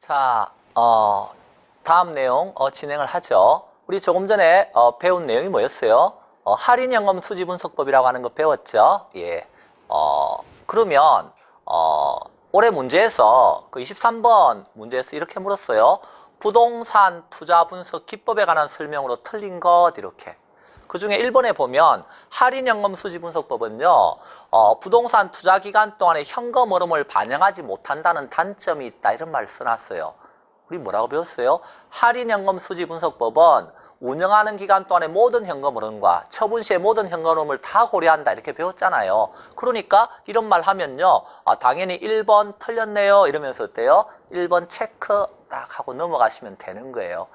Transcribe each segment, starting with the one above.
자, 다음 내용 진행을 하죠. 우리 조금 전에 배운 내용이 뭐였어요? 할인연금 수지분석법이라고 하는 거 배웠죠? 예. 그러면 올해 문제에서 그 23번 문제에서 이렇게 물었어요. 부동산 투자 분석 기법에 관한 설명으로 틀린 것 이렇게. 그 중에 1번에 보면 할인연금 수지분석법은요. 부동산 투자 기간 동안에 현금 흐름을 반영하지 못한다는 단점이 있다 이런 말을 써놨어요. 우리 뭐라고 배웠어요? 할인연금 수지분석법은 운영하는 기간 동안의 모든 현금 흐름과 처분 시의 모든 현금 흐름을 다 고려한다 이렇게 배웠잖아요. 그러니까 이런 말 하면요. 당연히 1번 틀렸네요 이러면서 어때요? 1번 체크 딱 하고 넘어가시면 되는 거예요.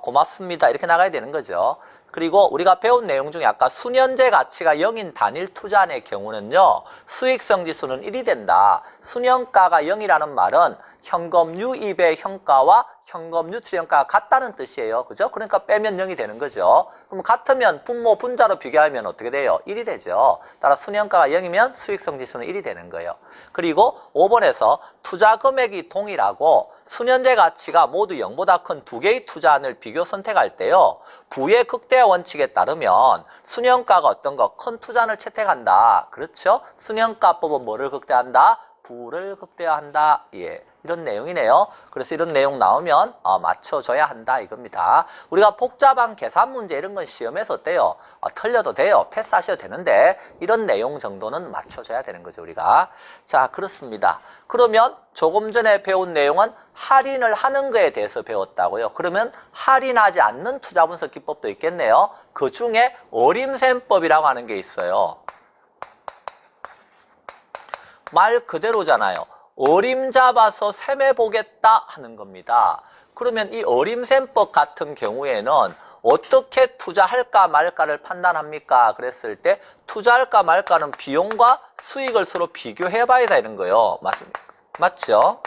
고맙습니다 이렇게 나가야 되는 거죠. 그리고 우리가 배운 내용 중에 아까 수년제 가치가 0인 단일 투자의 경우는요. 수익성 지수는 1이 된다. 수년가가 0이라는 말은 현금 유입의 현가와 현금 유출 현가가 같다는 뜻이에요. 그죠? 그러니까 빼면 0이 되는 거죠. 그럼 같으면 분모 분자로 비교하면 어떻게 돼요? 1이 되죠. 따라 수년가가 0이면 수익성 지수는 1이 되는 거예요. 그리고 5번에서 투자 금액이 동일하고 수년제 가치가 모두 0보다 큰 두 개의 투자안을 비교 선택할 때요. 부의 극대화 원칙에 따르면 수년가가 어떤 거? 큰 투자안을 채택한다. 그렇죠? 수년가법은 뭐를 극대화한다? 부를 극대화한다. 예. 이런 내용이네요. 그래서 이런 내용 나오면 맞춰줘야 한다 이겁니다. 우리가 복잡한 계산 문제 이런 건 시험에서 어때요? 틀려도 돼요. 패스하셔도 되는데 이런 내용 정도는 맞춰줘야 되는 거죠 우리가. 자 그렇습니다. 그러면 조금 전에 배운 내용은 할인을 하는 거에 대해서 배웠다고요. 그러면 할인하지 않는 투자 분석 기법도 있겠네요. 그 중에 어림셈법이라고 하는 게 있어요. 말 그대로잖아요. 어림 잡아서 셈해보겠다 하는 겁니다. 그러면 이 어림셈법 같은 경우에는 어떻게 투자할까 말까를 판단합니까? 그랬을 때 투자할까 말까는 비용과 수익을 서로 비교해봐야 되는 거예요. 맞습니까? 맞죠?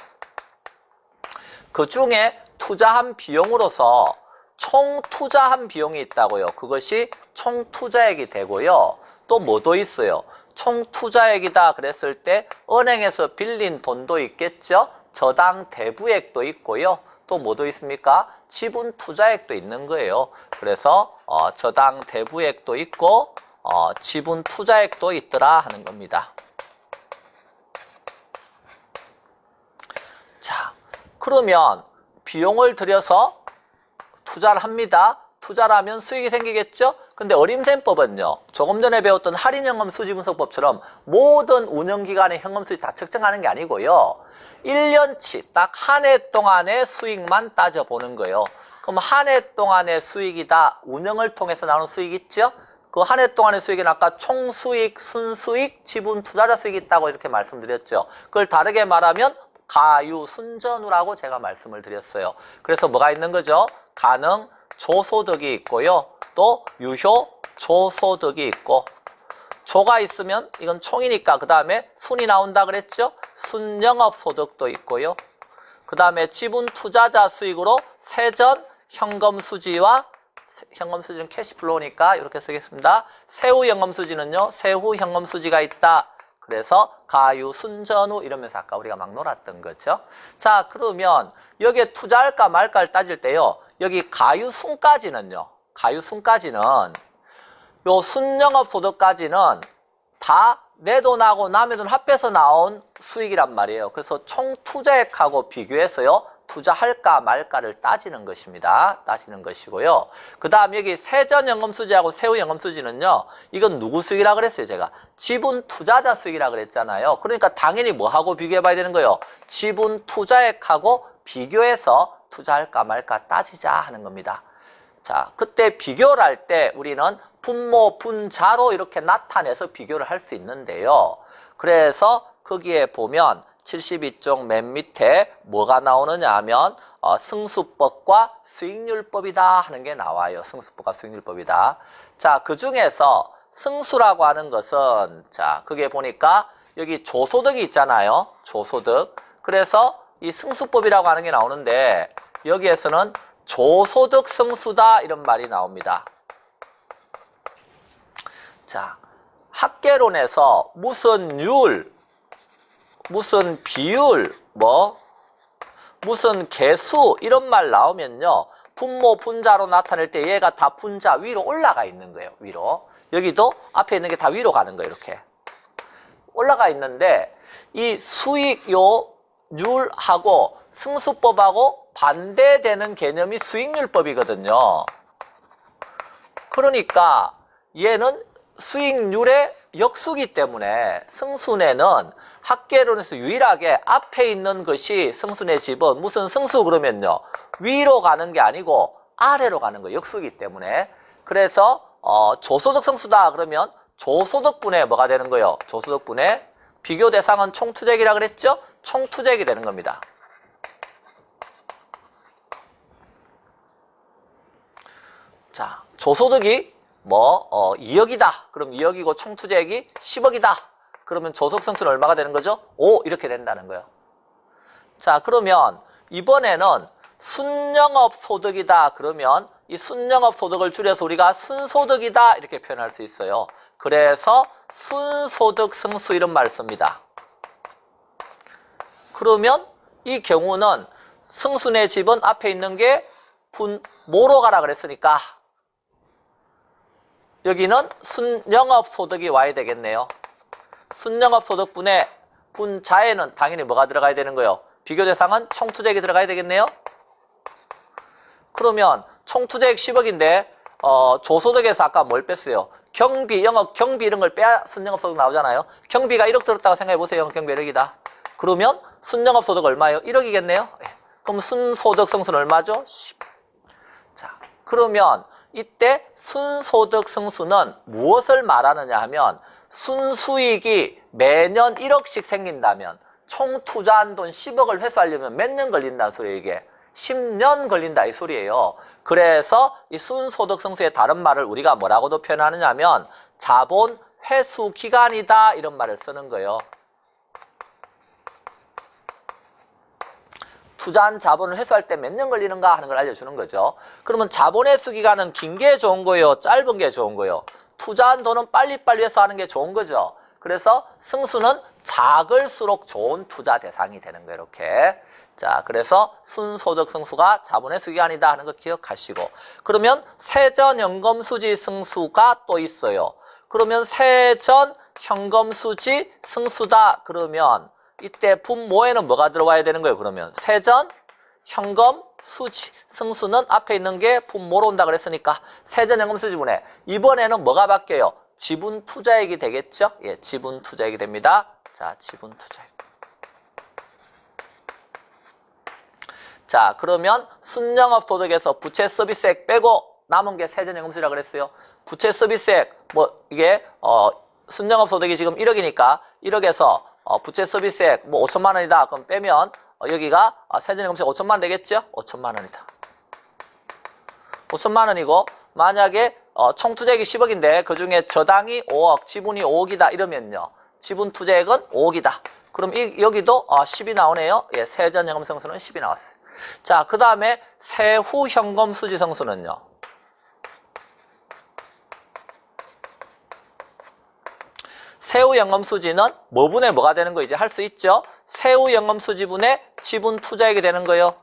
그 중에 투자한 비용으로서 총 투자한 비용이 있다고요. 그것이 총 투자액이 되고요. 또 뭐도 있어요. 총 투자액이다 그랬을 때 은행에서 빌린 돈도 있겠죠. 저당 대부액도 있고요. 또 뭐도 있습니까? 지분 투자액도 있는 거예요. 그래서 저당 대부액도 있고 지분 투자액도 있더라 하는 겁니다. 자, 그러면 비용을 들여서 투자를 합니다. 투자를 하면 수익이 생기겠죠? 근데 어림셈법은요. 조금 전에 배웠던 할인연금 수지분석법처럼 모든 운영기간의 현금 수익 다 측정하는 게 아니고요. 1년치 딱 한 해 동안의 수익만 따져보는 거예요. 그럼 한 해 동안의 수익이다. 운영을 통해서 나오는 수익 있죠? 그 한 해 동안의 수익은 아까 총수익, 순수익, 지분 투자자 수익이 있다고 이렇게 말씀드렸죠. 그걸 다르게 말하면 가유순전후라고 제가 말씀을 드렸어요. 그래서 뭐가 있는 거죠? 가능 조소득이 있고요. 또 유효 조소득이 있고 조가 있으면 이건 총이니까 그 다음에 순이 나온다 그랬죠? 순영업소득도 있고요. 그 다음에 지분 투자자 수익으로 세전 현금수지와 현금수지는 캐시플로우니까 이렇게 쓰겠습니다. 세후 현금수지는요. 세후 현금수지가 있다. 그래서 가유, 순전후 이러면서 아까 우리가 막 놀았던 거죠. 자 그러면 여기에 투자할까 말까를 따질 때요. 여기 가유순까지는요. 가유순까지는 요 순영업소득까지는 다 내 돈하고 남의 돈 합해서 나온 수익이란 말이에요. 그래서 총 투자액하고 비교해서요. 투자할까 말까를 따지는 것입니다. 따지는 것이고요. 그 다음 여기 세전연금수지하고 세후연금수지는요. 이건 누구 수익이라 그랬어요? 제가 지분 투자자 수익이라 그랬잖아요. 그러니까 당연히 뭐하고 비교해 봐야 되는 거예요? 지분 투자액하고 비교해서 투자할까 말까 따지자 하는 겁니다. 자, 그때 비교를 할 때 우리는 분모, 분자로 이렇게 나타내서 비교를 할 수 있는데요. 그래서 거기에 보면 72쪽 맨 밑에 뭐가 나오느냐 하면 승수법과 수익률법이다 하는 게 나와요. 승수법과 수익률법이다. 자, 그 중에서 승수라고 하는 것은 자, 그게 보니까 여기 조소득이 있잖아요. 조소득. 그래서 이 승수법이라고 하는 게 나오는데 여기에서는 조소득 승수다 이런 말이 나옵니다. 자, 학계론에서 무슨 율, 무슨 비율, 무슨 개수 이런 말 나오면요. 분모 분자로 나타낼 때 얘가 다 분자 위로 올라가 있는 거예요. 위로. 여기도 앞에 있는 게 다 위로 가는 거예요. 이렇게. 올라가 있는데 이 수익률하고 승수법하고 반대되는 개념이 수익률법이거든요. 그러니까 얘는 수익률의 역수기 때문에 승수네는 합계론에서 유일하게 앞에 있는 것이 승수네 집은 무슨 승수 그러면요. 위로 가는 게 아니고 아래로 가는 거예요. 역수기 때문에. 그래서 조소득 승수다 그러면 조소득분의 뭐가 되는 거예요? 조소득분의 비교 대상은 총투쟁이라 그랬죠? 총투쟁이 되는 겁니다. 자, 조소득이 2억이다. 그럼 2억이고 총투쟁이 10억이다. 그러면 조소득 승수는 얼마가 되는 거죠? 5 이렇게 된다는 거예요. 자, 그러면 이번에는 순영업 소득이다. 그러면 이 순영업 소득을 줄여서 우리가 순소득이다 이렇게 표현할 수 있어요. 그래서 순소득 승수 이런 말 씁니다. 그러면 이 경우는 승수네 집은 앞에 있는 게 분모로 가라 그랬으니까 여기는 순영업 소득이 와야 되겠네요. 순영업 소득분의 분자에는 당연히 뭐가 들어가야 되는 거예요? 비교 대상은 총투쟁이 들어가야 되겠네요. 그러면 총투쟁 10억인데 조소득에서 아까 뭘 뺐어요? 경비, 영업, 경비 이런 걸 빼야 순영업 소득 나오잖아요. 경비가 1억 들었다고 생각해 보세요. 경비 1억이다. 그러면 순영업 소득 얼마예요? 1억이겠네요. 그럼 순소득 승수는 얼마죠? 10. 자, 그러면 이때 순소득 승수는 무엇을 말하느냐 하면 순수익이 매년 1억씩 생긴다면 총 투자한 돈 10억을 회수하려면 몇 년 걸린다는 소리예요. 이게 10년 걸린다 이 소리예요. 그래서 이 순소득 승수의 다른 말을 우리가 뭐라고도 표현하느냐 하면 자본 회수 기간이다 이런 말을 쓰는 거예요. 투자한 자본을 회수할 때 몇 년 걸리는가 하는 걸 알려주는 거죠. 그러면 자본 회수 기간은 긴 게 좋은 거예요? 짧은 게 좋은 거예요? 투자한 돈은 빨리빨리 회수하는 게 좋은 거죠. 그래서 승수는 작을수록 좋은 투자 대상이 되는 거예요. 이렇게. 자, 그래서 순소득 승수가 자본 회수 기간이다 하는 거 기억하시고. 그러면 세전연금수지 승수가 또 있어요. 그러면 세전현금수지 승수다 그러면 이때 분모에는 뭐가 들어와야 되는 거예요? 그러면 세전, 현금, 수지, 승수는 앞에 있는 게 분모로 온다 그랬으니까 세전, 현금, 수지분해. 이번에는 뭐가 바뀌어요? 지분 투자액이 되겠죠? 예, 지분 투자액이 됩니다. 자, 지분 투자액. 자, 그러면 순영업 소득에서 부채 서비스액 빼고 남은 게 세전, 현금, 수지라 그랬어요. 부채 서비스액 이게 순영업 소득이 지금 1억이니까 1억에서 부채 서비스액 5천만 원이다. 그럼 빼면 여기가 세전연금세 5천만 원 되겠죠? 5천만 원이다. 5천만 원이고 만약에 총투자액이 10억인데 그중에 저당이 5억, 지분이 5억이다 이러면요. 지분 투자액은 5억이다. 그럼 여기도 10이 나오네요. 예, 세전연금 성수는 10이 나왔어요. 자, 그 다음에 세후 현금 수지 성수는요. 세후 연금수지는 뭐분의 뭐가 되는 거 이제 할 수 있죠? 세후 연금수지분의 지분 투자액이 되는 거예요.